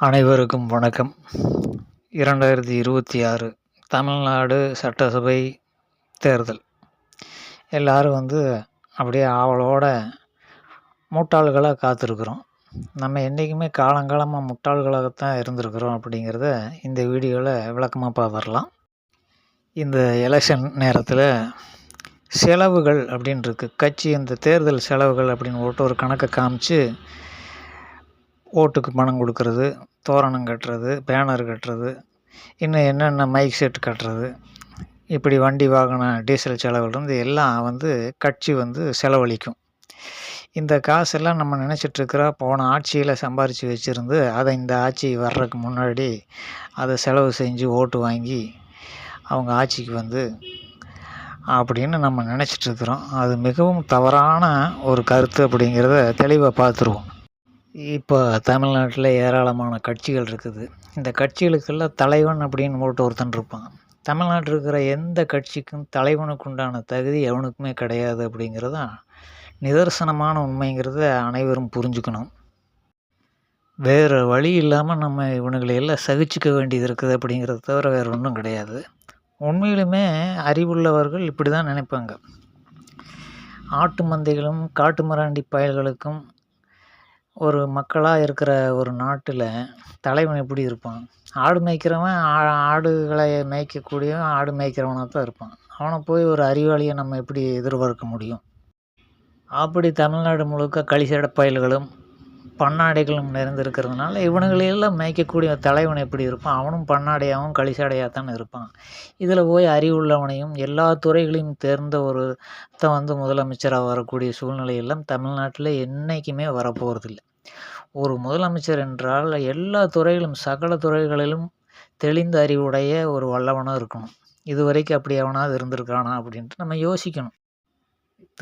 அனைவருக்கும் வணக்கம். 2026 தமிழ்நாடு சட்டசபை தேர்தல். எல்லாரும் அப்படியே ஆவலோட முட்டாள்களா காத்திருக்கிறோம். நம்ம என்றைக்குமே காலங்காலமா முட்டாள்களாகத்தான் இருந்திருக்கிறோம் அப்படிங்கிறத இந்த வீடியோவில் விளக்கமாக பார்த்துடலாம். இந்த எலெக்ஷன் நேரத்தில் செலவுகள் அப்படின்னு இருக்குது. கட்சி இந்த தேர்தல் செலவுகள் அப்படின்னு போட்டு ஒரு கணக்கை காமிச்சு ஓட்டுக்கு பணம் கொடுக்கறது, தோரணம் கட்டுறது, பேனர் கட்டுறது, இன்னும் என்னென்ன மைக் செட் கட்டுறது, இப்படி வண்டி வாகன டீசல் செலவுலேருந்து எல்லாம் கட்சி செலவழிக்கும். இந்த காசெல்லாம் நம்ம நினச்சிட்ருக்கிறோம் போன ஆட்சியில் சம்பாரித்து வச்சுருந்து அதை இந்த ஆட்சி வர்றதுக்கு முன்னாடி அதை செலவு செஞ்சு ஓட்டு வாங்கி அவங்க ஆட்சிக்கு அப்படின்னு நம்ம நினச்சிட்ருக்குறோம். அது மிகவும் தவறான ஒரு கருத்து அப்படிங்கிறத தெளிவாக பார்த்துருவோம். இப்போ தமிழ்நாட்டில் ஏராளமான கட்சிகள் இருக்குது. இந்த கட்சிகளுக்கெல்லாம் தலைவன் அப்படின்னு போட்டு ஒருத்தன் இருப்பான். தமிழ்நாட்டில் இருக்கிற எந்த கட்சிக்கும் தலைவனுக்கு உண்டான தகுதி எவனுக்குமே கிடையாது அப்படிங்கிறது தான் நிதர்சனமான உண்மைங்கிறத அனைவரும் புரிஞ்சுக்கணும். வேறு வழி இல்லாமல் நம்ம இவனுங்களை எல்லாம் சகிச்சுக்க வேண்டியது இருக்குது அப்படிங்கிறத தவிர வேறு ஒன்றும் கிடையாது. உண்மையிலுமே அறிவுள்ளவர்கள் இப்படி தான் நினைப்பாங்க. ஆட்டு மந்தைகளும் காட்டு மிராண்டி பயல்களுக்கும் ஒரு மக்களாக இருக்கிற ஒரு நாட்டில் தலைவன் எப்படி இருப்பான்? ஆடு மேய்க்கிறவன் ஆடுகளை மேய்க்கக்கூடியவன் ஆடு மேய்க்கிறவனாக தான் இருப்பான். அவனை போய் ஒரு அறிவாளியை நம்ம எப்படி எதிர்பார்க்க முடியும்? அப்படி தமிழ்நாடு முழுக்க கழிசட பயல்களும் பண்ணாடைகளும் நிறைந்திருக்கிறதுனால இவனுங்களையெல்லாம் மேய்க்கக்கூடிய தலைவன் எப்படி இருப்பான்? அவனும் பண்ணாடையாகவும் கழிசடையாக தானே இருப்பான். இதில் போய் அறிவுள்ளவனையும் எல்லா துறைகளையும் தேர்ந்த ஒருத்தன் முதலமைச்சராக வரக்கூடிய சூழ்நிலையெல்லாம் தமிழ்நாட்டில் என்றைக்குமே வரப்போகிறதில்லை. ஒரு முதலமைச்சர் என்றால் எல்லா துறைகளும் சகல துறைகளிலும் தெளிந்த அறிவுடைய ஒரு வல்லவனாக இருக்கணும். இதுவரைக்கும் அப்படி எவனாவது இருந்திருக்கானா அப்படின்ட்டு நம்ம யோசிக்கணும்.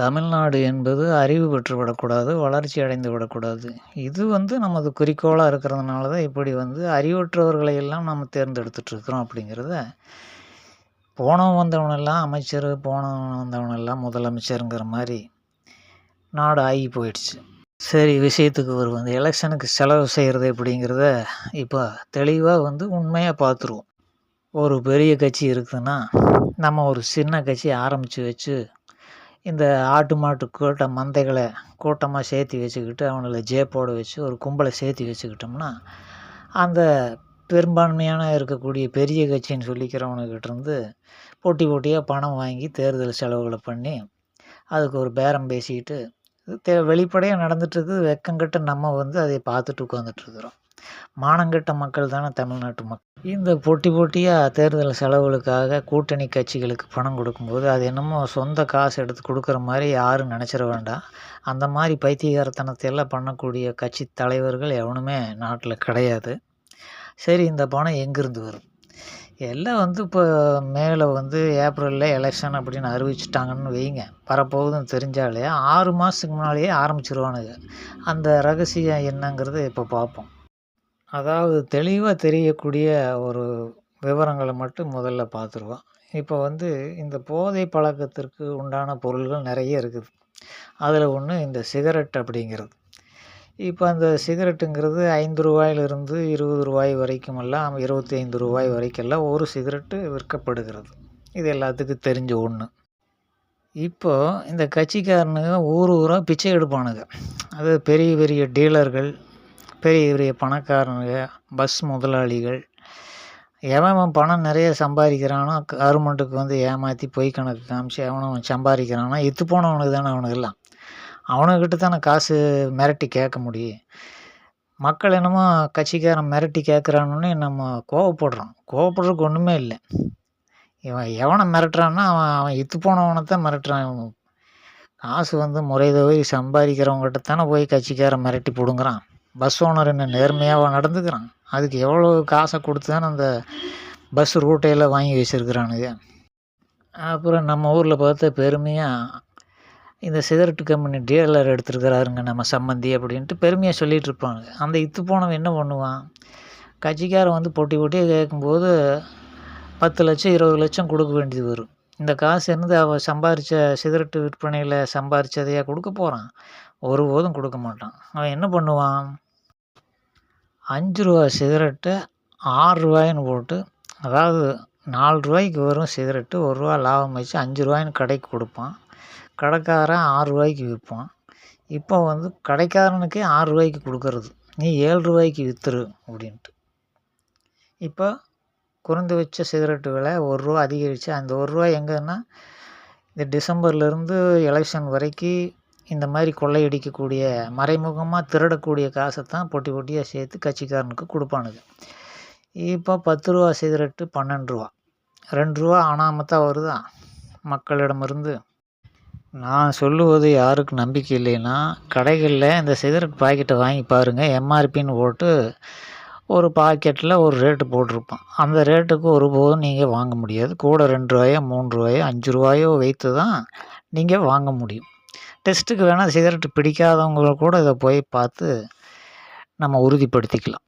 தமிழ்நாடு என்பது அறிவு பெற்று விடக்கூடாது, வளர்ச்சி அடைந்து விடக்கூடாது. இது நமது குறிக்கோளாக இருக்கிறதுனால தான் இப்படி அறிவற்றவர்களை எல்லாம் நம்ம தேர்ந்தெடுத்துட்ருக்குறோம் அப்படிங்கிறத போனவன் வந்தவனெல்லாம் அமைச்சர், போனவன் வந்தவனெல்லாம் முதலமைச்சருங்கிற மாதிரி நாடு ஆகி போயிடுச்சு. சரி, விஷயத்துக்கு வருவோம். எலெக்ஷனுக்கு செலவு செய்கிறது அப்படிங்கிறத இப்போ தெளிவாக உண்மையாக பார்த்துருவோம். ஒரு பெரிய கட்சி இருக்குதுன்னா நம்ம ஒரு சின்ன கட்சி ஆரம்பித்து வச்சு இந்த ஆட்டு மாட்டு மந்தைகளை கூட்டமாக சேர்த்து வச்சுக்கிட்டு அவங்கள ஜேப்போடு வச்சு ஒரு கும்பலை சேர்த்து வச்சுக்கிட்டோம்னா அந்த பெரும்பான்மையான இருக்கக்கூடிய பெரிய கட்சின்னு சொல்லிக்கிறவனுக்கிட்டேருந்து போட்டியாக பணம் வாங்கி தேர்தல் செலவுகளை பண்ணி அதுக்கு ஒரு பேரம் பேசிக்கிட்டு வெளிப்படையாக நடந்துகிட்ருக்குது. வெக்கங்கட்ட நம்ம அதை பார்த்துட்டு உட்காந்துட்ருக்குறோம். மானங்கெட்ட மக்கள் தானே தமிழ்நாட்டு மக்கள். இந்த போட்டியாக தேர்தல் செலவுகளுக்காக கூட்டணி கட்சிகளுக்கு பணம் கொடுக்கும்போது அது என்னமோ சொந்த காசு எடுத்து கொடுக்குற மாதிரி யாரும் நினச்சிட வேண்டாம். அந்த மாதிரி பைத்தியகாரத்தனத்தை எல்லாம் பண்ணக்கூடிய கட்சி தலைவர்கள் எவனுமே நாட்டில் கிடையாது. சரி, இந்த பணம் எங்கேருந்து வரும்? எல்லாம் இப்போ மேலே ஏப்ரலில் எலெக்ஷன் அப்படின்னு அறிவிச்சிட்டாங்கன்னு வைங்க, வரப்போகுதுன்னு தெரிஞ்சாலே 6 மாதத்துக்கு முன்னாடியே ஆரம்பிச்சிருவானுங்க. அந்த ரகசியம் என்னங்கிறது இப்போ பார்ப்போம். அதாவது தெளிவாக தெரியக்கூடிய ஒரு விவரங்களை மட்டும் முதல்ல பார்த்துருவோம். இப்போ இந்த போதை பழக்கத்திற்கு உண்டான பொருள்கள் நிறைய இருக்குது. அதில் ஒன்று இந்த சிகரெட் அப்படிங்கிறது. இப்போ அந்த சிகரெட்டுங்கிறது 5 ரூபாயிலிருந்து 20 ரூபாய் வரைக்கும் எல்லாம் 25 ரூபாய் வரைக்கெல்லாம் ஒரு சிகரெட்டு விற்கப்படுகிறது. இது எல்லாத்துக்கும் தெரிஞ்ச ஒன்று. இப்போது இந்த கட்சிக்காரனுங்க ஊராக பிச்சை எடுப்பானுங்க. அது பெரிய பெரிய டீலர்கள், பெரிய பெரிய பணக்காரனுங்க, பஸ் முதலாளிகள், எவன் பணம் நிறைய சம்பாதிக்கிறானோ கவர்மெண்ட்டுக்கு ஏமாற்றி பொய் கணக்கு காமிச்சு எவனும் சம்பாதிக்கிறானோ இத்து போனவனுக்கு தானே அவனுக்கெல்லாம். அவனுக்கிட்ட தானே காசு மிரட்டி கேட்க முடியும். மக்கள் என்னமோ கட்சிக்காரன் மிரட்டி கேட்குறான்னு நம்ம கோவப்படுறதுக்கு ஒன்றுமே இல்லை. இவன் எவனை மிரட்டுறான்னா அவன் இத்து போனவனை தான் மிரட்டுறான். காசு முறை தவறி சம்பாதிக்கிறவங்ககிட்ட தானே போய் கட்சிக்காரன் மிரட்டி பிடுங்குறான். பஸ் ஓனர் என்ன நேர்மையாக நடந்துக்கிறான்? அதுக்கு எவ்வளோ காசை கொடுத்து தானே அந்த பஸ் ரூட்டையெல்லாம் வாங்கி வச்சுருக்குறானுங்க. அப்புறம் நம்ம ஊரில் பார்த்தா பெருமையாக இந்த சிகரெட்டு கம்பெனி டீலர் எடுத்துருக்கிறாருங்க நம்ம சம்மந்தி அப்படின்ட்டு பெருமையாக சொல்லிகிட்டு இருப்பாங்க. அந்த இத்து போனவன் என்ன பண்ணுவான்? கட்சிக்காரன் போட்டியாக கேட்கும்போது 10 லட்சம் 20 லட்சம் கொடுக்க வேண்டியது வரும். இந்த காசு அவன் சம்பாரித்த சிகரெட்டு விற்பனையில் சம்பாரித்ததையாக கொடுக்க போகிறான்? ஒருபோதும் கொடுக்க மாட்டான். அவன் என்ன பண்ணுவான்? ரூ. 5 சிகரெட்டை ரூ. 6ன்னு போட்டு, அதாவது ரூ. 4க்கு வரும் சிகரெட்டு, ரூ. 1 லாபம் வச்சு ரூ. 5ன்னு கடைக்கு கொடுப்பான். கடைக்காரன் ரூ. 6க்கு விற்பான். இப்போ வந்து கடைக்காரனுக்கே ரூ. 6க்கு கொடுக்கறது, நீ ரூ. 7க்கு விற்றுரு அப்படின்ட்டு. இப்போ குறைந்து வச்ச சிகரெட்டு விலை ரூ. 1 அதிகரித்து, அந்த ரூ. 1 எங்கன்னா இந்த டிசம்பர்லேருந்து எலெக்ஷன் வரைக்கும் இந்த மாதிரி கொள்ளையடிக்கக்கூடிய, மறைமுகமாக திருடக்கூடிய காசை தான் பொட்டி பொட்டியாக சேர்த்து கட்சிக்காரனுக்கு கொடுப்பானுங்க. இப்போ ரூ. 10 சிகரெட்டு ரூ. 12, ரூ. 2 அனாமத்தான் வருதா மக்களிடமிருந்து. நான் சொல்லுவது யாருக்கு நம்பிக்கை இல்லைன்னா, கடைகளில் இந்த சிகரெட் பாக்கெட்டை வாங்கி பாருங்கள். எம்ஆர்பின்னு போட்டு ஒரு பாக்கெட்டில் ஒரு ரேட்டு போட்டிருப்பான். அந்த ரேட்டுக்கு ஒருபோதும் நீங்கள் வாங்க முடியாது. கூட ரூ. 2 ரூ. 3 ரூ. 5 வைத்து தான் நீங்கள் வாங்க முடியும். டெஸ்ட்டுக்கு வேணால் சிகரெட்டு பிடிக்காதவங்க கூட இதை போய் பார்த்து நம்ம உறுதிப்படுத்திக்கலாம்.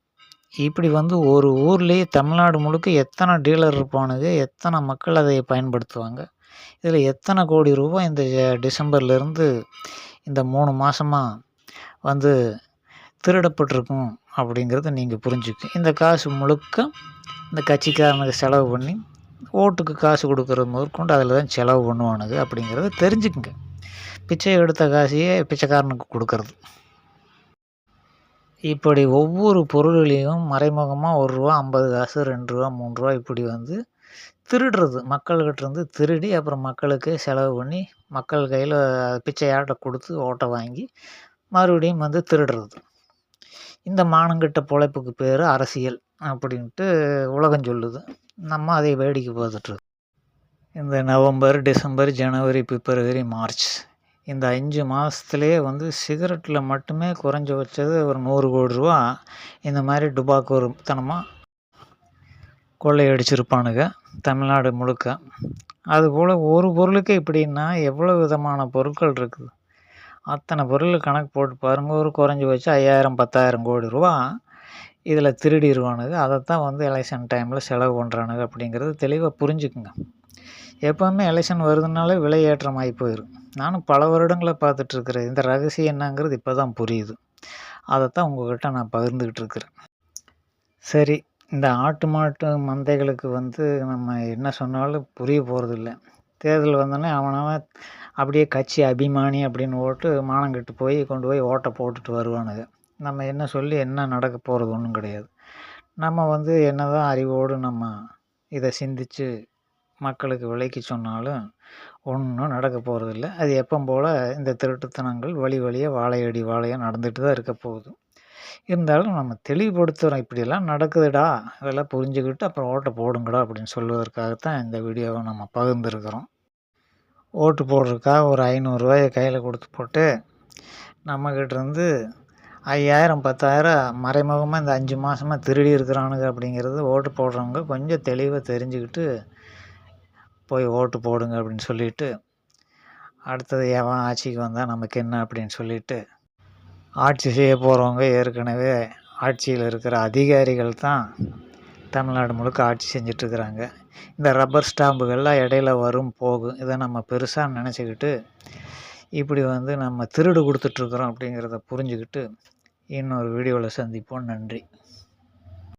இப்படி வந்து ஒரு ஊர்லேயே தமிழ்நாடு முழுக்க எத்தனை டீலர் இருப்பானுங்க, எத்தனை மக்கள் அதை பயன்படுத்துவாங்க, இதில் எத்தனை கோடி ரூபாய் இந்த டிசம்பர்லேருந்து இந்த 3 மாதமாக வந்து திருடப்பட்டிருக்கும் அப்படிங்கிறத நீங்கள் புரிஞ்சுக்க. இந்த காசு முழுக்க இந்த கட்சிக்காரனுக்கு செலவு பண்ணி, ஓட்டுக்கு காசு கொடுக்குறது முதற்கொண்டு அதில் தான் செலவு பண்ணுவானுங்க அப்படிங்கிறத தெரிஞ்சுக்குங்க. பிச்சை எடுத்த காசையே பிச்சைக்காரனுக்கு கொடுக்கறது. இப்படி ஒவ்வொரு பொருள்களையும் மறைமுகமாக ரூ. 1, 50 காசு, ரூ. 2, ரூ. 3 இப்படி வந்து திருடுறது. மக்கள்கிட்டேருந்து திருடி அப்புறம் மக்களுக்கு செலவு பண்ணி, மக்கள் கையில் பிச்சையாட்ட கொடுத்து ஓட்டை வாங்கி மறுபடியும் வந்து திருடுறது. இந்த மானங்கெட்ட பொழைப்புக்கு பேர் அரசியல் அப்படின்ட்டு உலகம் சொல்லுது. நம்ம அதை வேடிக்கை பார்த்துட்ருக்கோம். இந்த நவம்பர், டிசம்பர், ஜனவரி, பிப்ரவரி, மார்ச் இந்த 5 மாதத்துலேயே வந்து சிகரெட்டில் மட்டுமே குறைஞ்ச வச்சது ஒரு 100 கோடி ரூபா இந்த மாதிரி டுபாக்கூர்த்தனமாக கொள்ளையடிச்சிருப்பானுங்க தமிழ்நாடு முழுக்க. அதுபோல் ஒரு பொருளுக்கு இப்படின்னா எவ்வளோ விதமான பொருட்கள் இருக்குது. அத்தனை பொருள் கணக்கு போட்டு பாருங்கள். ஒரு குறைஞ்சி வச்சு 5000 10,000 கோடி ரூபா இதில் திருடிடுவானுங்க. அதைத்தான் வந்து எலெக்ஷன் டைமில் செலவு பண்ணுறானுங்க அப்படிங்கிறது தெளிவாக புரிஞ்சுக்குங்க. எப்போவுமே எலெக்ஷன் வருதுனாலே விலை ஏற்றமாகி போயிடும். நானும் பல வருடங்களை பார்த்துட்ருக்குறேன். இந்த ரகசியம் என்னங்கிறது இப்போ தான் புரியுது. அதைத்தான் உங்கள்கிட்ட நான் பகிர்ந்துக்கிட்டு இருக்கிறேன். சரி, இந்த ஆட்டு மாட்டு மந்தைகளுக்கு வந்து நம்ம என்ன சொன்னாலும் புரிய போகிறதில்ல. தேர்தல் வந்தோடனே அவனவன் அப்படியே கட்சி அபிமானி அப்படின்னு ஓட்டு மானங்கெட்டு போய் கொண்டு போய் ஓட்டை போட்டுட்டு வருவானுங்க. நம்ம என்ன சொல்லி என்ன நடக்க போகிறது ஒன்றும் கிடையாது. நம்ம வந்து என்ன தான் அறிவோடு நம்ம இதை சிந்தித்து மக்களுக்கு விலைக்கு சொன்னாலும் ஒன்றும் நடக்க போகிறதில்ல. அது எப்போ போல் இந்த திருட்டுத்தனங்கள் வழி வழியாக வாழையடி வாழையாக நடந்துட்டு தான் இருக்க போகுது. இருந்தாலும் நம்ம தெளிவுபடுத்துகிறோம், இப்படியெல்லாம் நடக்குதுடா, அதெல்லாம் புரிஞ்சுக்கிட்டு அப்புறம் ஓட்டை போடுங்கடா அப்படின்னு சொல்வதற்காகத்தான் இந்த வீடியோவை நம்ம பகிர்ந்துருக்கிறோம். ஓட்டு போடுறதுக்காக ஒரு ரூ. 500 கையில் கொடுத்து போட்டு நம்மக்கிட்டேருந்து 5000 10,000 மறைமுகமாக இந்த 5 மாதமாக திருடி இருக்கிறானுங்க அப்படிங்கிறது ஓட்டு போடுறவங்க கொஞ்சம் தெளிவாக தெரிஞ்சுக்கிட்டு போய் ஓட்டு போடுங்க அப்படின்னு சொல்லிவிட்டு, அடுத்தது எவன் ஆட்சிக்கு வந்தால் நமக்கு என்ன அப்படின்னு சொல்லிவிட்டு, ஆட்சி செய்ய போகிறவங்க ஏற்கனவே ஆட்சியில் இருக்கிற அதிகாரிகள் தான் தமிழ்நாடு முழுக்க ஆட்சி செஞ்சிட்ருக்கிறாங்க. இந்த ரப்பர் ஸ்டாம்புகள்லாம் இடையில வரும் போகும், இதை நம்ம பெருசாக நினச்சிக்கிட்டு இப்படி வந்து நம்ம திருடு கொடுத்துட்ருக்குறோம் அப்படிங்கிறத புரிஞ்சுக்கிட்டு இன்னொரு வீடியோவில் சந்திப்போம். நன்றி.